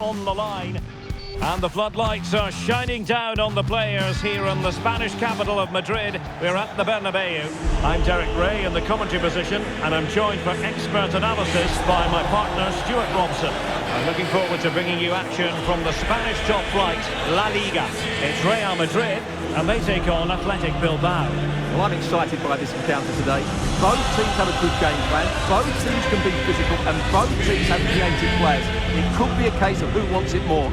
On the line, and the floodlights are shining down on the players here in the Spanish capital of Madrid. We're at the Bernabeu. I'm Derek Ray in the commentary position, and I'm joined for expert analysis by my partner Stuart Robson. I'm looking forward to bringing you action from the Spanish top flight, La Liga. It's Real Madrid, and they take on Athletic Bilbao. Well, I'm excited by this encounter today. Both teams have a good game plan, both teams can be physical, and both teams have creative players. It could be a case of who wants it more.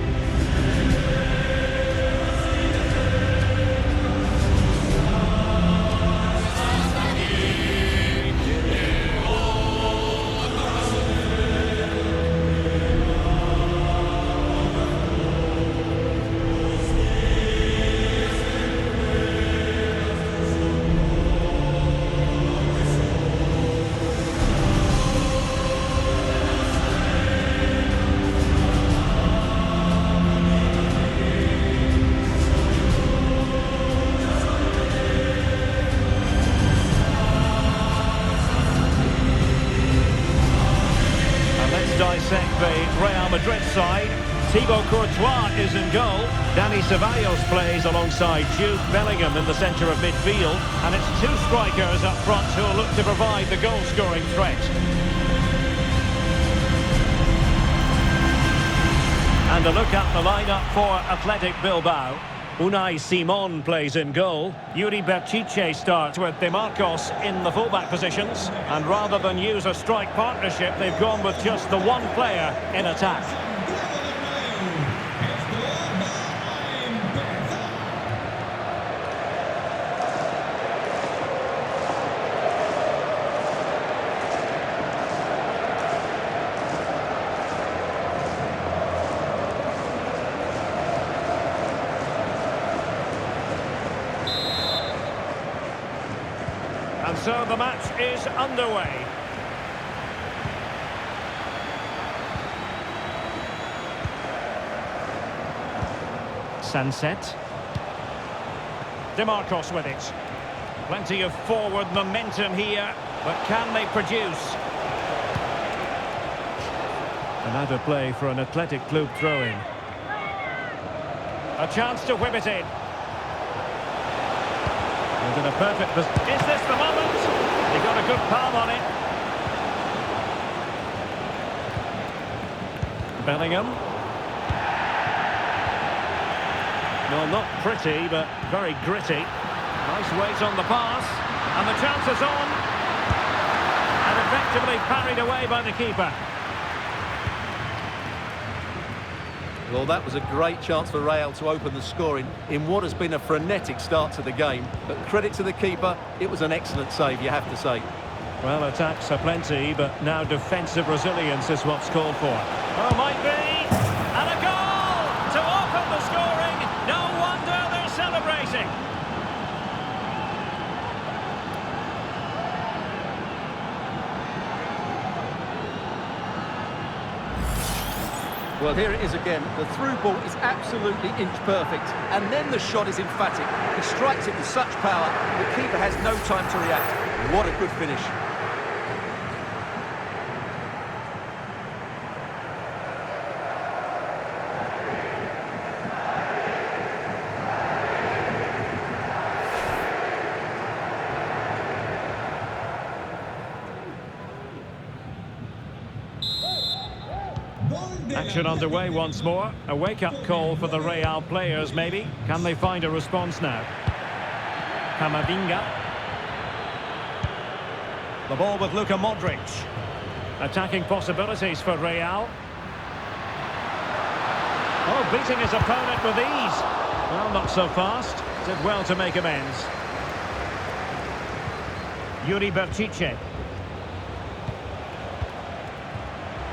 Dissect the Real Madrid side. Thibaut Courtois is in goal. Dani Ceballos plays alongside Jude Bellingham in the centre of midfield. And it's two strikers up front who will look to provide the goal-scoring threat. And a look at the lineup for Athletic Bilbao. Unai Simon plays in goal. Yuri Berchiche starts with De Marcos in the fullback positions. And rather than use a strike partnership, they've gone with just the one player in attack. And so the match is underway. Sunset. De Marcos with it. Plenty of forward momentum here, but can they produce? Another play for an Athletic Club throw-in. A chance to whip it in. In a perfect position. Is this the moment? He got a good palm on it. Bellingham. No, not pretty, but very gritty. Nice weight on the pass. And the chance is on. And effectively parried away by the keeper. Well, that was a great chance for Real to open the scoring in what has been a frenetic start to the game. But credit to the keeper, it was an excellent save, you have to say. Well, attacks are plenty, but now defensive resilience is what's called for. Oh, might be! And a goal to open the scoring! No wonder they're celebrating! Well, here it is again. The through ball is absolutely inch perfect. And then the shot is emphatic. He strikes it with such power, the keeper has no time to react. What a good finish. Action underway once more. A wake-up call for the Real players, maybe. Can they find a response now? Camavinga. The ball with Luka Modric. Attacking possibilities for Real. Oh, beating his opponent with ease. Well, not so fast. Did well to make amends. Yuri Berchiche.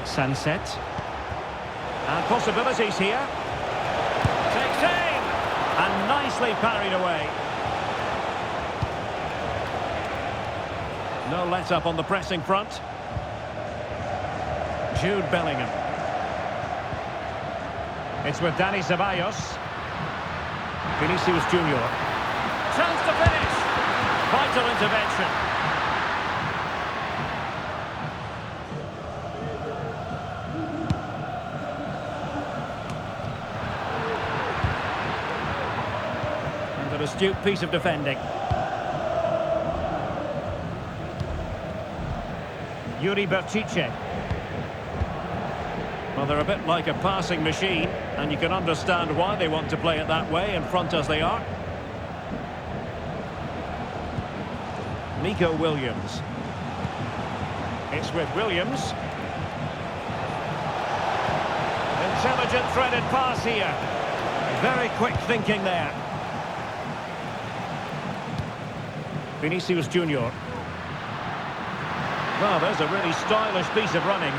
Sunset. And possibilities here. Takes aim! And nicely parried away. No let-up on the pressing front. Jude Bellingham. It's with Dani Ceballos. Vinicius Junior. Chance to finish. Vital intervention. Astute piece of defending. Yuri Berchiche. Well, they're a bit like a passing machine, and you can understand why they want to play it that way, in front as they are. Nico Williams. It's with Williams. Intelligent threaded pass here. Very quick thinking there. Vinicius Junior. Well, there's a really stylish piece of running.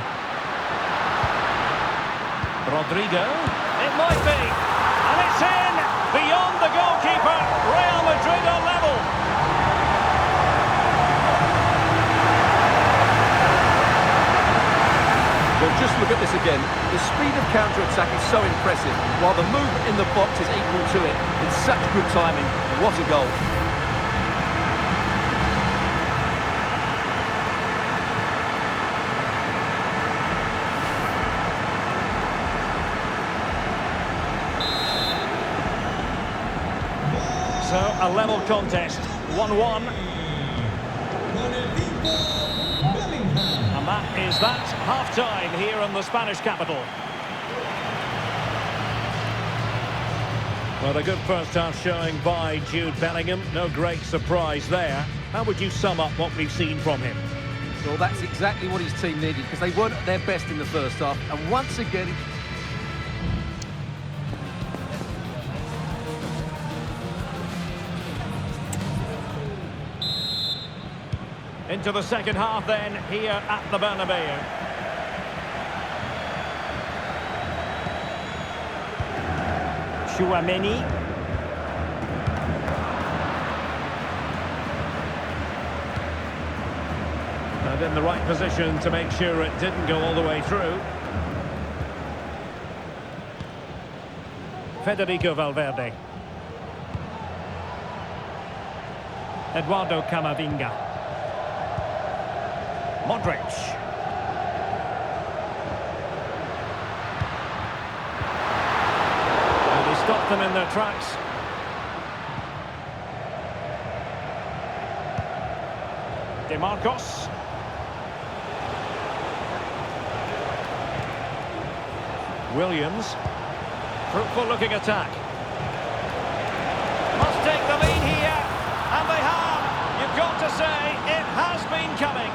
Rodrigo. It might be. And it's in! Beyond the goalkeeper. Real Madrid on level. Well, just look at this again. The speed of counter-attack is so impressive, while the movement in the box is equal to it. It's such good timing. What a goal. So, a level contest. 1-1. And that is that. Half-time here in the Spanish capital. Well, a good first-half showing by Jude Bellingham. No great surprise there. How would you sum up what we've seen from him? Well, that's exactly what his team needed, because they weren't at their best in the first half. And once again... Into the second half then, here at the Bernabeu. Chouameni. And in the right position to make sure it didn't go all the way through. Federico Valverde. Eduardo Camavinga. Modric. And he stopped them in their tracks. De Marcos. Williams. Fruitful looking attack. Must take the lead here. And they have. You've got to say, it has been coming.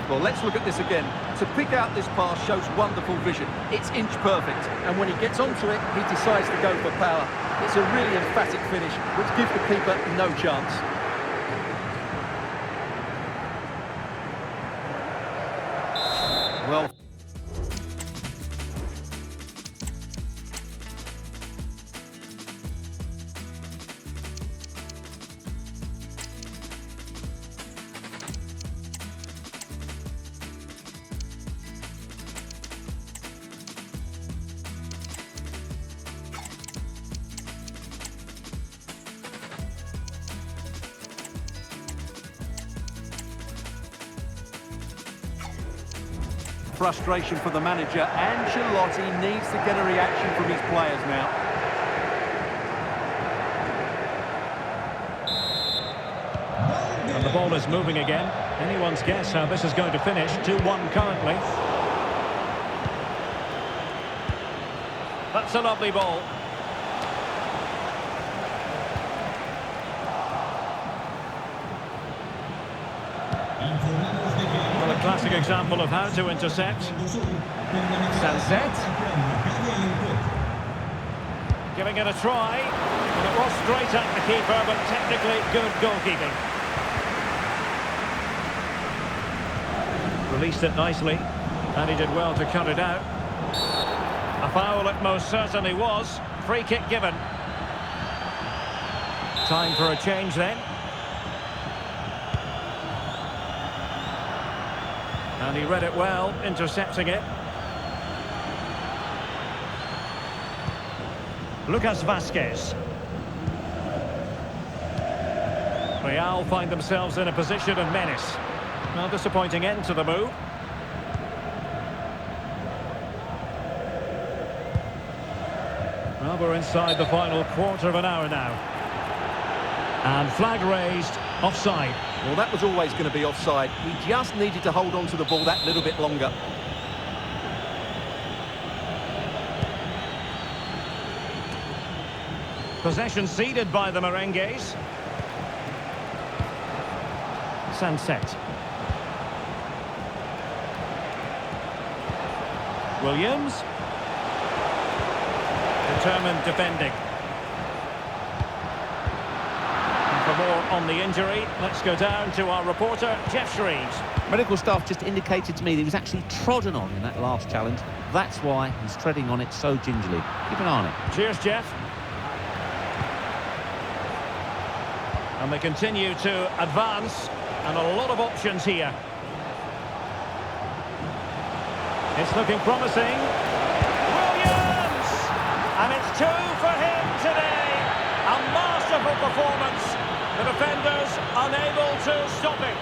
Well, let's look at this again. To pick out this pass shows wonderful vision. It's inch perfect, and when he gets onto it, he decides to go for power. It's a really emphatic finish, which gives the keeper no chance. Well... Frustration for the manager. Ancelotti needs to get a reaction from his players now. And the ball is moving again. Anyone's guess how this is going to finish. 2-1 currently. That's a lovely ball. Well, a classic example of how to intercept. Sunset. Giving it a try. And it was straight at the keeper, but technically good goalkeeping. Released it nicely, and he did well to cut it out. A foul it most certainly was. Free kick given. Time for a change then. And he read it well, intercepting it. Lucas Vazquez. Real find themselves in a position of menace. Well, disappointing end to the move. Well, we're inside the final quarter of an hour now. And flag raised, offside. Well, that was always going to be offside. He just needed to hold on to the ball that little bit longer. Possession ceded by the Merengues. Sunset. Williams. Determined defending. And for more on the injury, let's go down to our reporter, Jeff Shreves. Medical staff just indicated to me that he was actually trodden on in that last challenge. That's why he's treading on it so gingerly. Keep an eye on it. Cheers, Jeff. And they continue to advance, and a lot of options here. It's looking promising. Williams! And it's 2 for him today. A masterful performance. The defenders unable to stop him.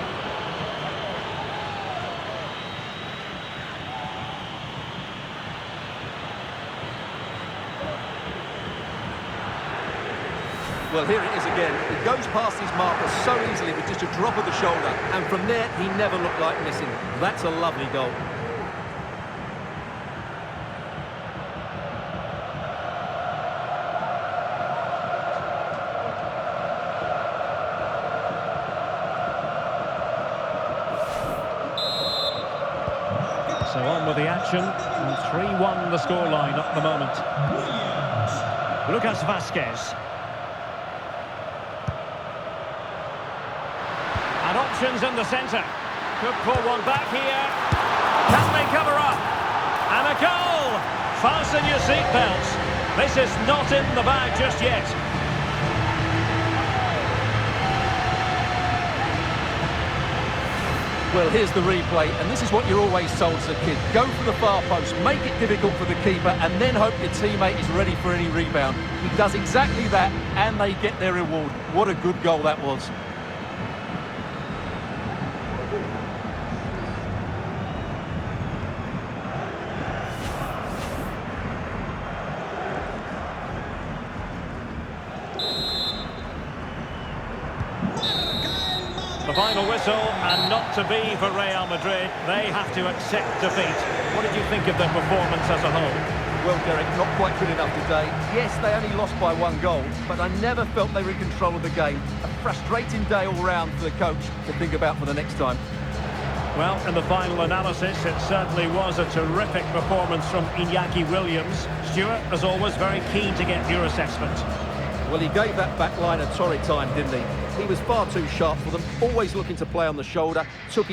Well, here it is again. He goes past his marker so easily with just a drop of the shoulder. And from there, he never looked like missing. That's a lovely goal. So on with the action, and 3-1 the scoreline at the moment. Lucas Vazquez. And options in the centre. Could pull one back here. Can they cover up? And a goal! Fasten your seatbelts. This is not in the bag just yet. Well, here's the replay, and this is what you're always told as a kid. Go for the far post, make it difficult for the keeper, and then hope your teammate is ready for any rebound. He does exactly that, and they get their reward. What a good goal that was. The final whistle, and not to be for Real Madrid. They have to accept defeat. What did you think of their performance as a whole? Well, Derek, not quite good enough today. Yes, they only lost by 1 goal, but I never felt they were in control of the game. A frustrating day all round for the coach to think about for the next time. Well, in the final analysis, it certainly was a terrific performance from Iñaki Williams. Stuart, as always, very keen to get your assessment. Well, he gave that back line a torrid time, didn't he? He was far too sharp for them, always looking to play on the shoulder, took